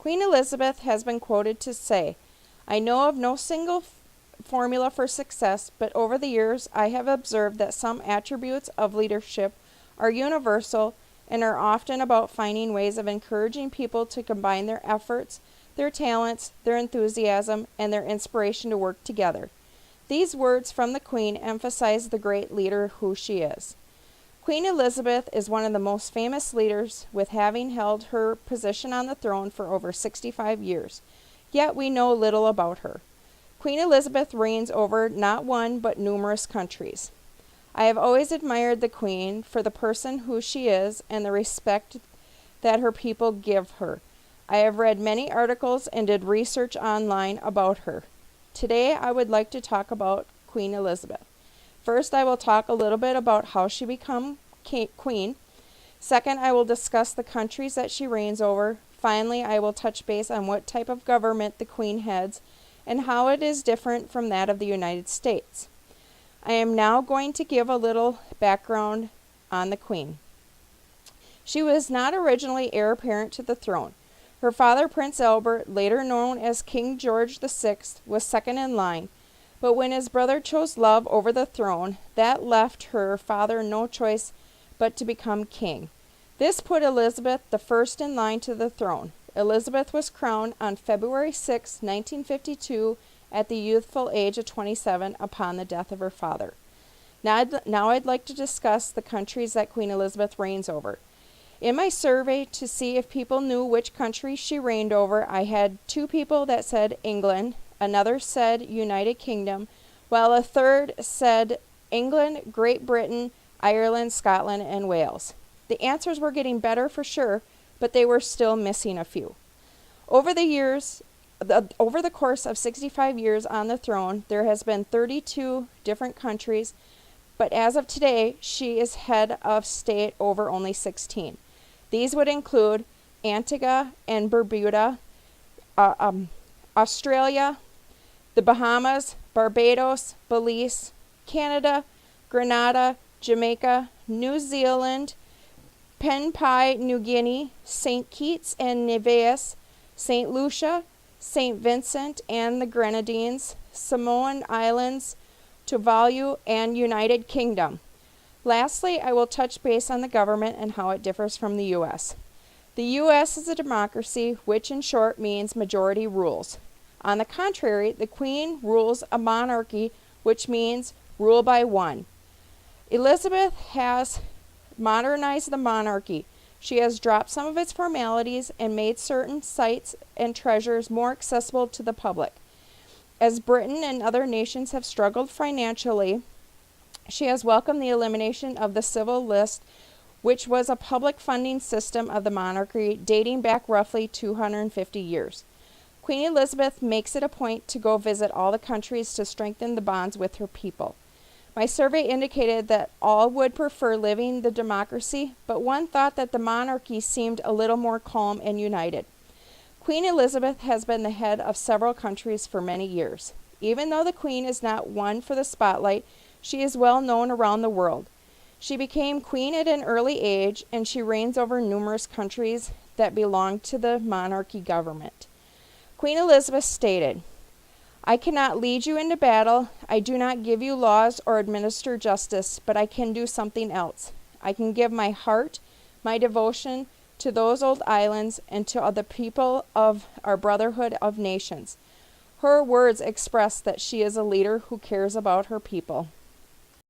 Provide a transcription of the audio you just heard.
Queen Elizabeth has been quoted to say, "I know of no single formula for success, but over the years I have observed that some attributes of leadership are universal and are often about finding ways of encouraging people to combine their efforts, their talents, their enthusiasm, and their inspiration to work together." These words from the Queen emphasize the great leader who she is. Queen Elizabeth is one of the most famous leaders, with having held her position on the throne for over 65 years. Yet we know little about her. Queen Elizabeth reigns over not one but numerous countries. I have always admired the Queen for the person who she is and the respect that her people give her. I have read many articles and did research online about her. Today I would like to talk about Queen Elizabeth. First, I will talk a little bit about how she became queen. Second, I will discuss the countries that she reigns over. Finally, I will touch base on what type of government the Queen heads and how it is different from that of the United States. I am now going to give a little background on the Queen. She was not originally heir apparent to the throne. Her father, Prince Albert, later known as King George VI, was second in line. But when his brother chose love over the throne, that left her father no choice but to become king. This put Elizabeth the first in line to the throne. Elizabeth was crowned on February 6, 1952, at the youthful age of 27 upon the death of her father. Now I'd like to discuss the countries that Queen Elizabeth reigns over. In my survey to see if people knew which country she reigned over, I had 2 people that said England, another said United Kingdom, while a third said England, Great Britain, Ireland, Scotland, and Wales. The answers were getting better for sure, but they were still missing a few. Over the course of 65 years on the throne, there has been 32 different countries, but as of today, she is head of state over only 16. These would include Antigua and Barbuda, Australia, the Bahamas, Barbados, Belize, Canada, Grenada, Jamaica, New Zealand, Papua New Guinea, St. Kitts and Nevis, St. Lucia, St. Vincent and the Grenadines, Samoan Islands, Tuvalu, and United Kingdom. Lastly, I will touch base on the government and how it differs from the U.S. The U.S. is a democracy, which in short means majority rules. On the contrary, the Queen rules a monarchy, which means rule by one. Elizabeth has modernized the monarchy. She has dropped some of its formalities and made certain sites and treasures more accessible to the public. As Britain and other nations have struggled financially, she has welcomed the elimination of the civil list, which was a public funding system of the monarchy dating back roughly 250 years. Queen Elizabeth makes it a point to go visit all the countries to strengthen the bonds with her people. My survey indicated that all would prefer living the democracy, but one thought that the monarchy seemed a little more calm and united. Queen Elizabeth has been the head of several countries for many years. Even though the Queen is not one for the spotlight, she is well known around the world. She became queen at an early age, and she reigns over numerous countries that belong to the monarchy government. Queen Elizabeth stated, "I cannot lead you into battle. I do not give you laws or administer justice, but I can do something else. I can give my heart, my devotion to those old islands and to the people of our brotherhood of nations." Her words express that she is a leader who cares about her people.